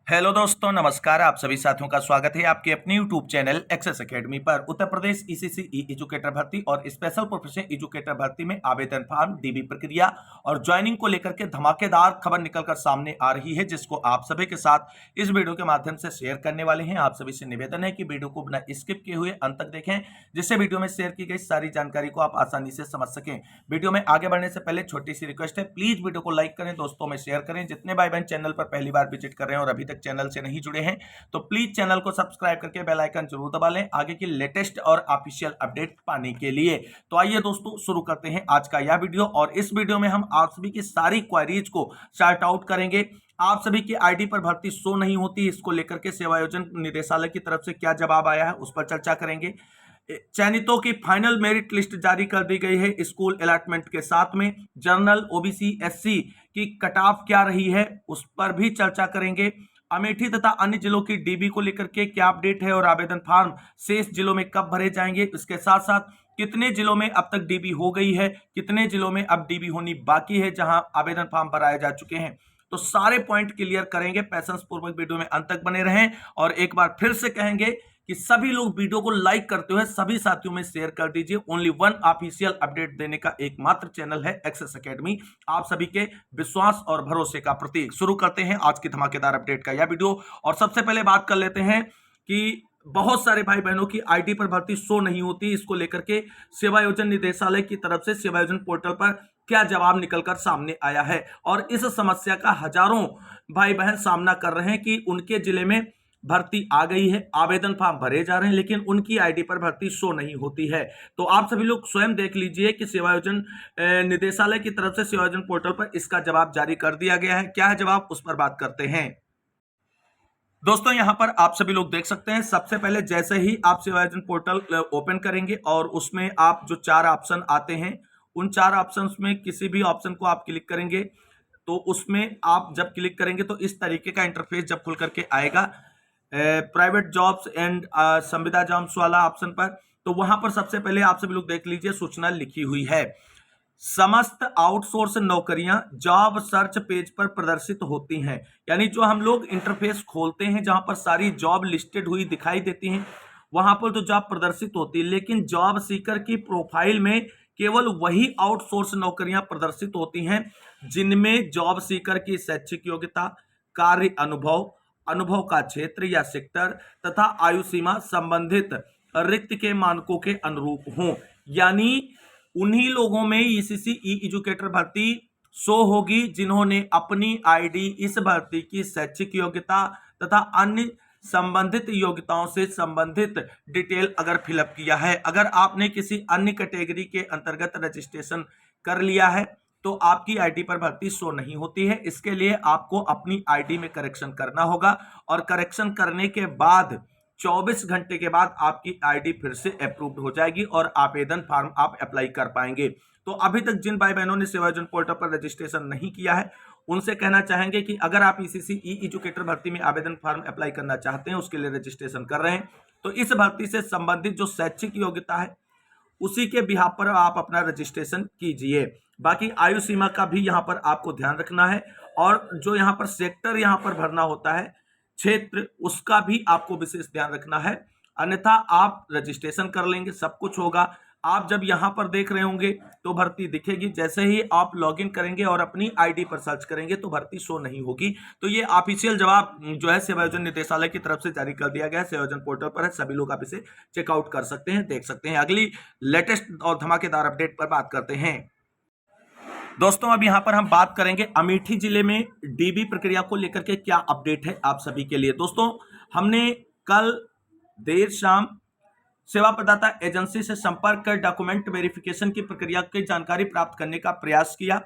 Hello दोस्तों, नमस्कार। आप सभी साथियों का स्वागत है आपके अपने यूट्यूब चैनल एक्सेस एकेडमी पर। उत्तर प्रदेश ईसीसी ई एजुकेटर भर्ती और स्पेशल प्रोफेशन एजुकेटर भर्ती में आवेदन फॉर्म, डीबी प्रक्रिया और ज्वाइनिंग को लेकर के धमाकेदार खबर निकलकर सामने आ रही है, जिसको आप सभी के साथ इस वीडियो के माध्यम से शेयर करने वाले हैं। आप सभी से निवेदन है कि वीडियो को बिना स्किप किए हुए अंत तक देखें, जिससे वीडियो में शेयर की गई सारी जानकारी को आप आसानी से समझ सकें। वीडियो में आगे बढ़ने से पहले छोटी सी रिक्वेस्ट है, प्लीज वीडियो को लाइक करें, दोस्तों में शेयर करें। जितने भाई बहन चैनल पर पहली बार विजिट कर रहे हैं और अभी तक चैनल से नहीं जुड़े हैं तो प्लीज चैनल को सब्सक्राइब करके बेल आइकन जरूर दबा लें आगे की लेटेस्ट और ऑफिशियल अपडेट पाने के लिए। तो आइए दोस्तों, शुरू करते हैं आज का यह वीडियो। और इस वीडियो में हम आप सभी की सारी क्वेरीज को सॉर्ट आउट करेंगे। आप सभी की आईडी पर भर्ती शो नहीं होती, इसको लेकर के सेवायोजन निदेशालय की तरफ से क्या जवाब आया है उस पर चर्चा करेंगे। चयनितों की फाइनल मेरिट लिस्ट जारी कर दी गई है स्कूल अलॉटमेंट के साथ में। जनरल, ओबीसी, एससी की कट ऑफ क्या रही है उस पर भी चर्चा करेंगे। अमेठी तथा अन्य जिलों की डीबी को लेकर के क्या अपडेट है और आवेदन फॉर्म शेष जिलों में कब भरे जाएंगे, इसके साथ साथ कितने जिलों में अब तक डीबी हो गई है, कितने जिलों में अब डीबी होनी बाकी है जहां आवेदन फॉर्म भराए जा चुके हैं। तो सारे पॉइंट क्लियर करेंगे। पैसेंस पूर्वक वीडियो में अंत तक बने रहें। और एक बार फिर से कहेंगे कि सभी लोग वीडियो को लाइक करते हुए सभी साथियों में शेयर कर दीजिए। ओनली वन ऑफिशियल अपडेट देने का एकमात्र चैनल है एक्सेस एकेडमी, आप सभी के विश्वास और भरोसे का प्रतीक। शुरू करते हैं आज की धमाकेदार अपडेट का यह वीडियो। और सबसे पहले बात कर लेते हैं कि बहुत सारे भाई बहनों की आईडी पर भर्ती शो नहीं होती, इसको लेकर के सेवायोजन निदेशालय की तरफ से सेवायोजन पोर्टल पर क्या जवाब निकलकर सामने आया है। और इस समस्या का हजारों भाई बहन सामना कर रहे हैं कि उनके जिले में भर्ती आ गई है, आवेदन फॉर्म भरे जा रहे हैं, लेकिन उनकी आईडी पर भर्ती शो नहीं होती है। तो आप सभी लोग स्वयं देख लीजिए कि सेवायोजन निदेशालय की तरफ से सेवायोजन पोर्टल पर इसका जवाब जारी कर दिया गया है। क्या है जवाब, उस पर बात करते हैं। दोस्तों यहां पर आप सभी लोग देख सकते हैं, सबसे पहले जैसे ही आप सेवायोजन पोर्टल ओपन करेंगे और उसमें आप जो 4 ऑप्शन आते हैं, उन 4 ऑप्शंस में किसी भी ऑप्शन को आप क्लिक करेंगे तो उसमें आप जब क्लिक करेंगे तो इस तरीके का इंटरफेस जब खुल करके आएगा प्राइवेट जॉब्स एंड संविदा जॉब्स वाला ऑप्शन पर, तो वहां पर सबसे पहले आप सभी लोग देख लीजिए सूचना लिखी हुई है। समस्त आउटसोर्स नौकरियां जॉब सर्च पेज पर प्रदर्शित होती हैं। यानी जो हम लोग इंटरफेस खोलते हैं जहां पर सारी जॉब लिस्टेड हुई दिखाई देती हैं, वहां पर तो जॉब प्रदर्शित होती है, लेकिन जॉब सीकर की प्रोफाइल में केवल वही आउटसोर्स नौकरियां प्रदर्शित होती हैं जिनमें जॉब सीकर की शैक्षिक योग्यता, कार्य अनुभव, अनुभव का क्षेत्र या सेक्टर तथा आयु सीमा संबंधित रिक्त के मानकों के अनुरूप हों। यानी उन्हीं लोगों में ईसीसी ई एजुकेटर भर्ती शो होगी जिन्होंने अपनी आईडी इस भर्ती की शैक्षिक योग्यता तथा अन्य संबंधित योग्यताओं से संबंधित डिटेल अगर फिलअप किया है। अगर आपने किसी अन्य कैटेगरी के अंतर्गत रजिस्ट्रेशन कर लिया है तो आपकी आईडी पर भर्ती शो नहीं होती है। इसके लिए आपको अपनी आईडी में करेक्शन करना होगा और करेक्शन करने के बाद 24 घंटे के बाद आपकी आईडी फिर से अप्रूव्ड हो जाएगी और आवेदन फॉर्म आप अप्लाई कर पाएंगे। तो अभी तक जिन भाई बहनों ने सेवायोजन पोर्टल पर रजिस्ट्रेशन नहीं किया है उनसे कहना चाहेंगे कि अगर आप ईसीसी ई एजुकेटर भर्ती में आवेदन फॉर्म अप्लाई करना चाहते हैं, उसके लिए रजिस्ट्रेशन कर रहे हैं, तो इस भर्ती से संबंधित जो शैक्षिक योग्यता है उसी के बिहाफ पर आप अपना रजिस्ट्रेशन कीजिए। बाकी आयु सीमा का भी यहाँ पर आपको ध्यान रखना है और जो यहाँ पर सेक्टर यहाँ पर भरना होता है, क्षेत्र, उसका भी आपको विशेष ध्यान रखना है। अन्यथा आप रजिस्ट्रेशन कर लेंगे, सब कुछ होगा। आप जब यहां पर देख रहे होंगे तो भर्ती दिखेगी, जैसे ही आप लॉगिन करेंगे और अपनी आईडी पर सर्च करेंगे तो भर्ती शो नहीं होगी। तो ये ऑफिशियल जवाब जो है सेवायोजन निदेशालय की तरफ से जारी कर दिया गया है, सेवायोजन पोर्टल पर है, सभी लोग आप इसे चेकआउट कर सकते हैं, देख सकते हैं। अगली लेटेस्ट और धमाकेदार अपडेट पर बात करते हैं। दोस्तों अब यहां पर हम बात करेंगे अमेठी जिले में डीबी प्रक्रिया को लेकर के क्या अपडेट है आप सभी के लिए। दोस्तों हमने कल देर शाम सेवा प्रदाता एजेंसी से संपर्क कर डॉक्यूमेंट वेरिफिकेशन की प्रक्रिया की जानकारी प्राप्त करने का प्रयास किया।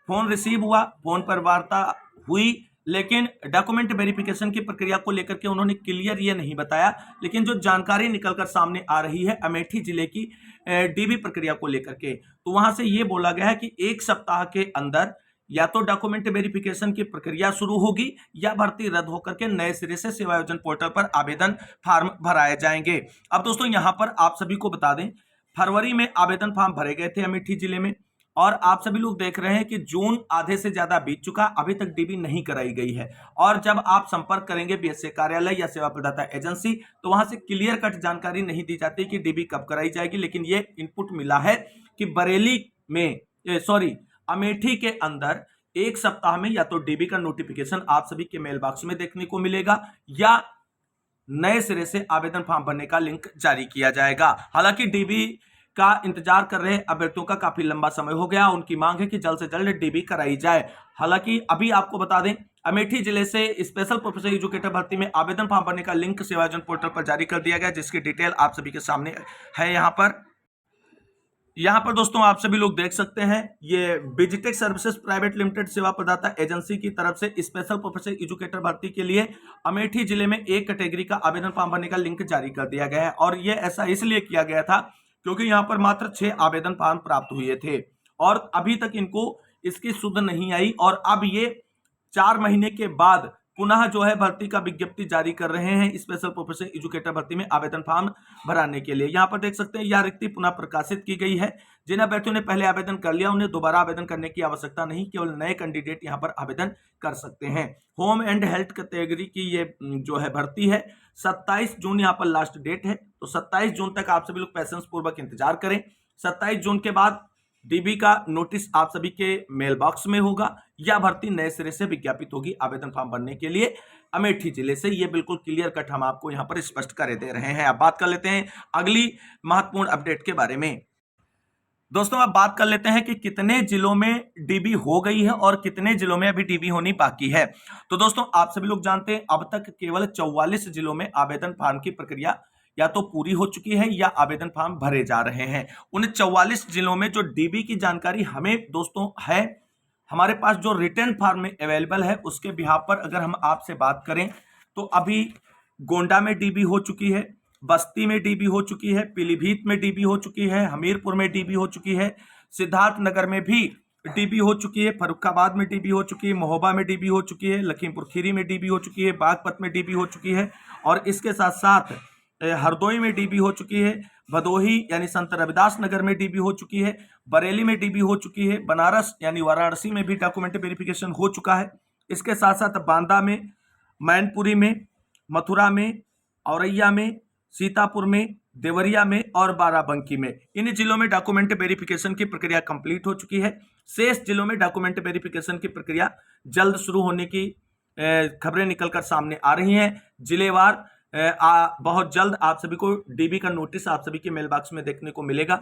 फोन रिसीव हुआ, फोन पर वार्ता हुई, लेकिन डॉक्यूमेंट वेरिफिकेशन की प्रक्रिया को लेकर के उन्होंने क्लियर ये नहीं बताया। लेकिन जो जानकारी निकलकर सामने आ रही है अमेठी जिले की डीबी प्रक्रिया को लेकर के, तो वहां से ये बोला गया है कि 1 सप्ताह के अंदर या तो डॉक्यूमेंट वेरिफिकेशन की प्रक्रिया शुरू होगी या भर्ती रद्द होकर के नए सिरे से सेवायोजन पोर्टल पर आवेदन फॉर्म भराए जाएंगे। अब दोस्तों यहां पर आप सभी को बता दें, फरवरी में आवेदन फॉर्म भरे गए थे अमेठी जिले में और आप सभी लोग देख रहे हैं कि जून आधे से ज्यादा बीत चुका, अभी तक डीबी नहीं कराई गई है। और जब आप संपर्क करेंगे बीएसए कार्यालय या सेवा प्रदाता एजेंसी, तो वहां से क्लियर कट जानकारी नहीं दी जाती कि डीबी कब कराई जाएगी। लेकिन ये इनपुट मिला है कि बरेली में अमेठी के अंदर एक सप्ताह में या तो डीबी का नोटिफिकेशन आप सभी के मेल बॉक्स में देखने को मिलेगा, या नए सिरे से आवेदन फॉर्म भरने का लिंक जारी किया जाएगा। हालांकि डीबी का इंतजार कर रहे अभ्यर्थियों का काफी लंबा समय हो गया, उनकी मांग है कि जल्द से जल्द डीबी कराई जाए। हालांकि अभी आपको बता दें, अमेठी जिले से स्पेशल प्रोफेशनल एजुकेटर भर्ती में आवेदन फॉर्म भरने का लिंक सेवायोजन पोर्टल पर जारी कर दिया गया, जिसकी डिटेल आप सभी के सामने है। यहाँ पर दोस्तों आप सभी लोग देख सकते हैं, ये बिजटेक सर्विसेज प्राइवेट लिमिटेड सेवा प्रदाता एजेंसी की तरफ से स्पेशल प्रोफेशनल एजुकेटर भर्ती के लिए अमेठी जिले में एक कैटेगरी का आवेदन फॉर्म भरने का लिंक जारी कर दिया गया है। और ये ऐसा इसलिए किया गया था क्योंकि यहाँ पर मात्र 6 आवेदन फॉर्म प्राप्त हुए थे और अभी तक इनको इसकी सुध नहीं आई, और अब ये 4 महीने के बाद पुनः जो है भर्ती का विज्ञप्ति जारी कर रहे हैं स्पेशल प्रोफेशनल एजुकेटर भर्ती में आवेदन फॉर्म भराने के लिए। यहाँ पर देख सकते हैं यह रिक्ति पुनः प्रकाशित की गई है। जिन अभ्यर्थियों ने पहले आवेदन कर लिया उन्हें दोबारा आवेदन करने की आवश्यकता नहीं, केवल नए कैंडिडेट यहाँ पर आवेदन कर सकते हैं। होम एंड हेल्थ कैटेगरी की ये जो है भर्ती है, 27 जून यहाँ पर लास्ट डेट है, तो 27 जून तक आप सभी लोग पेशेंस पूर्वक इंतजार करें। 27 जून के बाद डीबी का नोटिस आप सभी के मेल बॉक्स में होगा, या भर्ती नए सिरे से विज्ञापित होगी आवेदन फॉर्म भरने के लिए अमेठी जिले से। ये बिल्कुल क्लियर कट हम आपको यहां पर स्पष्ट कर दे रहे हैं। अब बात कर लेते हैं अगली महत्वपूर्ण अपडेट के बारे में। दोस्तों अब बात कर लेते हैं कि कितने जिलों में डीबी हो गई है और कितने जिलों में अभी डीबी होनी बाकी है। तो दोस्तों आप सभी लोग जानते हैं अब तक केवल 44 जिलों में आवेदन फॉर्म की प्रक्रिया या तो पूरी हो चुकी है या आवेदन फॉर्म भरे जा रहे हैं। उन 44 जिलों में जो डीबी की जानकारी हमें दोस्तों है, हमारे पास जो रिटर्न फॉर्म में अवेलेबल है, उसके बिहाफ पर अगर हम आपसे बात करें तो अभी गोंडा में डीबी हो चुकी है, बस्ती में डीबी हो चुकी है, पीलीभीत में डीबी हो चुकी है, हमीरपुर में डीबी हो चुकी है, सिद्धार्थनगर में भी डीबी हो चुकी है, फर्रुखाबाद में डीबी हो चुकी है, महोबा में डीबी हो चुकी है, लखीमपुर खीरी में डीबी हो चुकी है, बागपत में डीबी हो चुकी है, और इसके साथ साथ हरदोई में डीबी हो चुकी है, भदोही यानी संत रविदास नगर में डीबी हो चुकी है, बरेली में डीबी हो चुकी है, बनारस यानी वाराणसी में भी डॉक्यूमेंट वेरिफिकेशन हो चुका है। इसके साथ साथ बांदा में, मैनपुरी में, मथुरा में, औरैया में, सीतापुर में, देवरिया में और बाराबंकी में, इन जिलों में डॉक्यूमेंट वेरिफिकेशन की प्रक्रिया कंप्लीट हो चुकी है। शेष जिलों में डॉक्यूमेंट वेरिफिकेशन की प्रक्रिया जल्द शुरू होने की खबरें निकलकर सामने आ रही हैं। जिलेवार बहुत जल्द आप सभी को डीबी का नोटिस आप सभी के मेल बॉक्स में देखने को मिलेगा।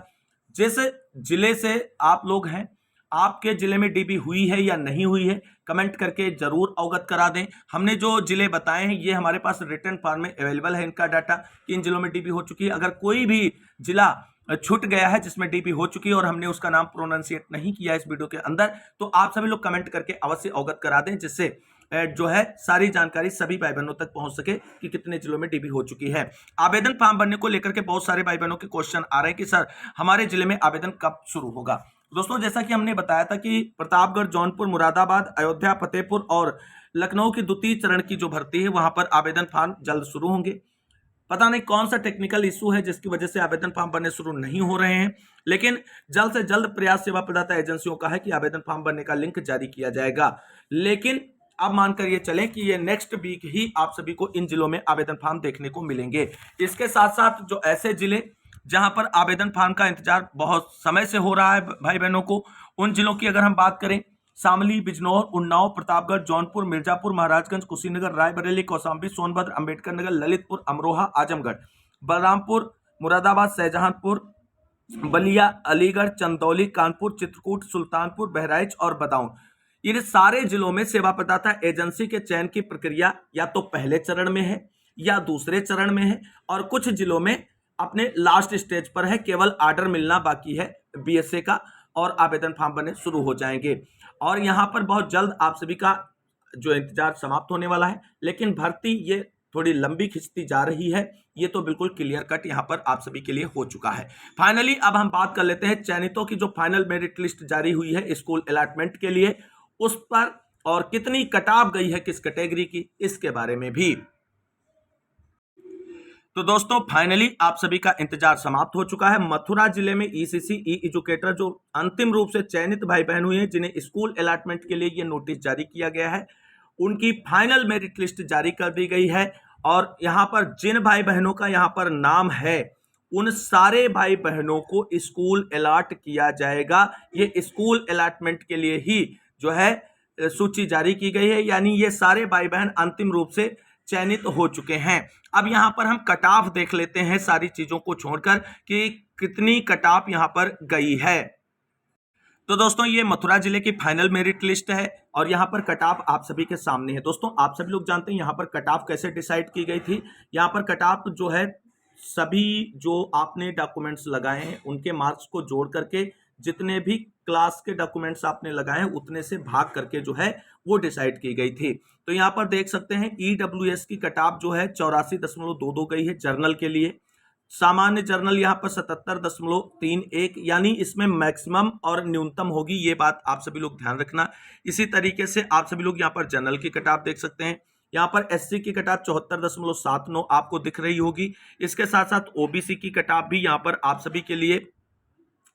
जैसे जिले से आप लोग हैं, आपके जिले में डीबी हुई है या नहीं हुई है, कमेंट करके जरूर अवगत करा दें। हमने जो जिले बताए हैं ये हमारे पास रिटर्न फॉर्म में अवेलेबल है, इनका डाटा कि इन जिलों में डीबी हो चुकी है। अगर कोई भी जिला छूट गया है जिसमें डीबी हो चुकी है और हमने उसका नाम प्रोनाउंसिएट नहीं किया इस वीडियो के अंदर, तो आप सभी लोग कमेंट करके अवश्य अवगत करा दें, जिससे जो है सारी जानकारी सभी भाई बहनों तक पहुंच सके कि कितने जिलों में डीबी हो चुकी है। आवेदन फॉर्म भरने को लेकर के बहुत सारे भाई बहनों के क्वेश्चन आ रहे हैं कि सर हमारे जिले में आवेदन कब शुरू होगा। दोस्तों जैसा कि हमने बताया था कि प्रतापगढ़, जौनपुर, मुरादाबाद, अयोध्या, फतेहपुर और लखनऊ की द्वितीय चरण की जो भर्ती है वहां पर आवेदन फॉर्म जल्द शुरू होंगे। पता नहीं कौन सा टेक्निकल इशू है जिसकी वजह से आवेदन फॉर्म भरने शुरू नहीं हो रहे हैं, लेकिन जल्द से जल्द प्रयास सेवा प्रदाता एजेंसियों का है कि आवेदन फॉर्म भरने का लिंक जारी किया जाएगा। लेकिन अब मानकर ये चलें कि ये नेक्स्ट वीक ही आप सभी को इन जिलों में आवेदन फॉर्म देखने को मिलेंगे। इसके साथ साथ जो ऐसे जिले जहां पर आवेदन फॉर्म का इंतजार बहुत समय से हो रहा है भाई बहनों को, उन जिलों की अगर हम बात करें, शामली, बिजनौर, उन्नाव, प्रतापगढ़, जौनपुर, मिर्जापुर, महाराजगंज, कुशीनगर, रायबरेली, कौशाम्बी, सोनभद्र, अंबेडकर नगर, ललितपुर, अमरोहा, आजमगढ़, बलरामपुर, मुरादाबाद, शाहजहांपुर, बलिया, अलीगढ़, चंदौली, कानपुर, चित्रकूट, सुल्तानपुर, बहराइच और बदाऊं, इन सारे जिलों में सेवा प्रदाता एजेंसी के चयन की प्रक्रिया या तो पहले चरण में है या दूसरे चरण में है, और कुछ जिलों में अपने लास्ट स्टेज पर है, केवल ऑर्डर मिलना बाकी है बीएसए का और आवेदन फॉर्म बनने शुरू हो जाएंगे। और यहां पर बहुत जल्द आप सभी का जो इंतजार समाप्त होने वाला है, लेकिन भर्ती ये थोड़ी लंबी खिंचती जा रही है, ये तो बिल्कुल क्लियर कट यहां पर आप सभी के लिए हो चुका है। फाइनली अब हम बात कर लेते हैं चयनितों की जो फाइनल मेरिट लिस्ट जारी हुई है स्कूल अलॉटमेंट के लिए, उस पर और कितनी कट ऑफ गई है किस कैटेगरी की, इसके बारे में भी। तो दोस्तों फाइनली आप सभी का इंतजार समाप्त हो चुका है। मथुरा जिले में ईसीसी ई एजुकेटर जो अंतिम रूप से चयनित भाई बहन हुए हैं, जिन्हें स्कूल अलॉटमेंट के लिए ये नोटिस जारी किया गया है, उनकी फाइनल मेरिट लिस्ट जारी कर दी गई है। और यहाँ पर जिन भाई बहनों का यहाँ पर नाम है, उन सारे भाई बहनों को स्कूल अलॉट किया जाएगा। ये स्कूल अलॉटमेंट के लिए ही जो है सूची जारी की गई है, यानी ये सारे भाई बहन अंतिम रूप से चयनित हो चुके हैं। अब यहाँ पर हम कट ऑफ देख लेते हैं, सारी चीजों को छोड़कर कि कितनी कट ऑफ यहाँ पर गई है। तो दोस्तों ये मथुरा जिले की फाइनल मेरिट लिस्ट है और यहाँ पर कट ऑफ आप सभी के सामने है। दोस्तों आप सभी लोग जानते हैं यहाँ पर कट ऑफ कैसे डिसाइड की गई थी। यहाँ पर कट ऑफ जो है सभी जो आपने डॉक्यूमेंट्स लगाए हैं उनके मार्क्स को जोड़ करके, जितने भी क्लास के डॉक्यूमेंट्स आपने लगाए हैं उतने से भाग करके जो है वो डिसाइड की गई थी। तो यहाँ पर देख सकते हैं ईडब्ल्यूएस की कट ऑफ जो है 84.22 गई है जर्नल के लिए। सामान्य जर्नल यहाँ पर 77.31, यानी इसमें मैक्सिमम और न्यूनतम होगी, ये बात आप सभी लोग ध्यान रखना। इसी तरीके से आप सभी लोग यहाँ पर जनरल की कट ऑफ देख सकते हैं। यहाँ पर एससी की कट ऑफ 74.79 आपको दिख रही होगी। इसके साथ साथ ओबीसी की कट ऑफ भी यहाँ पर आप सभी के लिए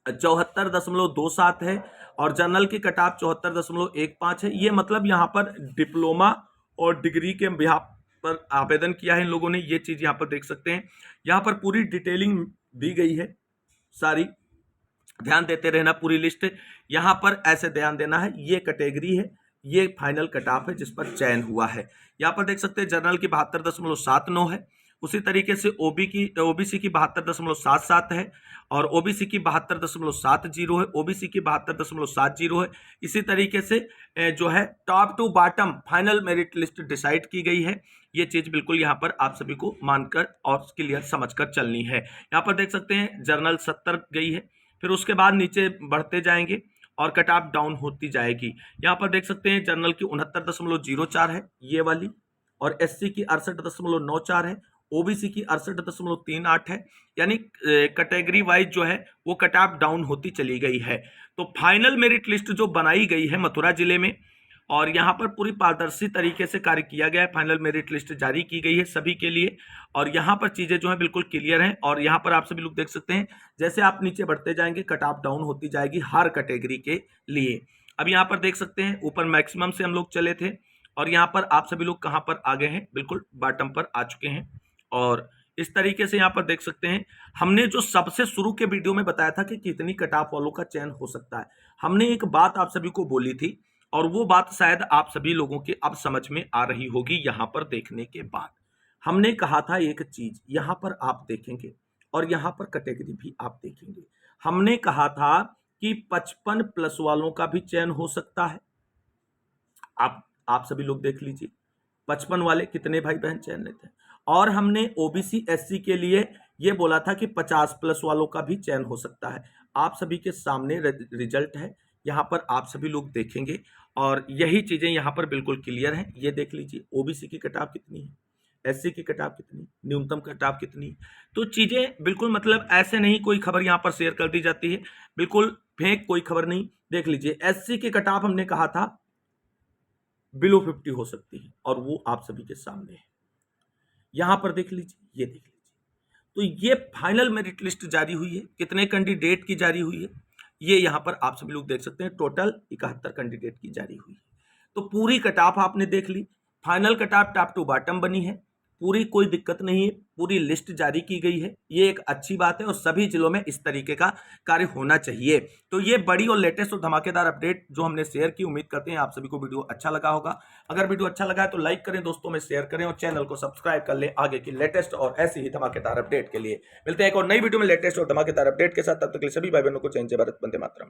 74.27 है और जनरल की कट ऑफ 74.15 है। ये मतलब यहाँ पर डिप्लोमा और डिग्री के बिहार पर आवेदन किया है इन लोगों ने, ये चीज यहाँ पर देख सकते हैं। यहाँ पर पूरी डिटेलिंग दी गई है, सारी ध्यान देते रहना। पूरी लिस्ट यहाँ पर ऐसे ध्यान देना है, ये कैटेगरी है, ये फाइनल कट ऑफ है जिस पर चयन हुआ है। यहाँ पर देख सकते हैं जनरल की 72.79 है, उसी तरीके से ओबीसी की 72.77 है और ओबीसी की 72.70 है, ओबीसी की 72.70 है। इसी तरीके से जो है top to bottom final merit list decide की गई है। ये चीज बिल्कुल यहाँ पर आप सभी को मानकर और क्लियर समझकर चलनी है। यहाँ पर देख सकते हैं जनरल 70 गई है, फिर उसके बाद नीचे बढ़ते जाएंगे और कट ऑफ डाउन होती जाएगी। यहाँ पर देख सकते हैं जनरल की 69.04 है ये वाली, और एससी की 68.94 है, ओबीसी की 68.38 है। यानी कैटेगरी वाइज जो है वो कट ऑफ डाउन होती चली गई है। तो फाइनल मेरिट लिस्ट जो बनाई गई है मथुरा जिले में, और यहाँ पर पूरी पारदर्शी तरीके से कार्य किया गया है। फाइनल मेरिट लिस्ट जारी की गई है सभी के लिए और यहाँ पर चीजें जो है बिल्कुल क्लियर हैं। और यहाँ पर आप सभी लोग देख सकते हैं जैसे आप नीचे बढ़ते जाएंगे कट ऑफ डाउन होती जाएगी हर कैटेगरी के लिए। अब यहाँ पर देख सकते हैं ऊपर मैक्सिमम से हम लोग चले थे और यहाँ पर आप सभी लोग कहाँ पर आ गए हैं, बिल्कुल बॉटम पर आ चुके हैं। और इस तरीके से यहाँ पर देख सकते हैं हमने जो सबसे शुरू के वीडियो में बताया था कि कितनी कट ऑफ वालों का चयन हो सकता है, हमने एक बात आप सभी को बोली थी और वो बात शायद आप सभी लोगों के अब समझ में आ रही होगी। यहाँ पर देखने के बाद हमने कहा था एक चीज, यहाँ पर आप देखेंगे और यहाँ पर कैटेगरी भी आप देखेंगे, हमने कहा था कि 55 प्लस वालों का भी चयन हो सकता है। आप सभी लोग देख लीजिए 55 वाले कितने भाई बहन चयन लेते हैं। और हमने ओबीसी एससी के लिए ये बोला था कि 50 प्लस वालों का भी चयन हो सकता है। आप सभी के सामने रिजल्ट है, यहाँ पर आप सभी लोग देखेंगे और यही चीजें यहाँ पर बिल्कुल क्लियर हैं। ये देख लीजिए ओबीसी की कट ऑफ कितनी है, एससी की कट ऑफ कितनी, न्यूनतम कट ऑफ कितनी। तो चीजें बिल्कुल मतलब ऐसे नहीं कोई खबर यहाँ पर शेयर कर दी जाती है, बिल्कुल फेक कोई खबर नहीं। देख लीजिए एससी की कट ऑफ हमने कहा था बिलो 50 हो सकती है और वो आप सभी के सामने है। यहां पर देख लीजिए, ये देख लीजिए। तो ये फाइनल मेरिट लिस्ट जारी हुई है, कितने कैंडिडेट की जारी हुई है ये यहां पर आप सभी लोग देख सकते हैं। टोटल 71 कैंडिडेट की जारी हुई है। तो पूरी कट ऑफ आपने देख ली, final cut off top to bottom बनी है, पूरी कोई दिक्कत नहीं है, पूरी लिस्ट जारी की गई है। ये एक अच्छी बात है और सभी जिलों में इस तरीके का कार्य होना चाहिए। तो ये बड़ी और लेटेस्ट और धमाकेदार अपडेट जो हमने शेयर की, उम्मीद करते हैं आप सभी को वीडियो अच्छा लगा होगा। अगर वीडियो अच्छा लगा है तो लाइक करें, दोस्तों में शेयर करें और चैनल को सब्सक्राइब कर लें आगे की लेटेस्ट और ऐसी ही धमाकेदार अपडेट के लिए। मिलते हैं एक और नई वीडियो में लेटेस्ट और धमाकेदार अपडेट के साथ, तब तक के लिए सभी भाई बहनों को जय हिंद, जय भारत, वंदे मातरम।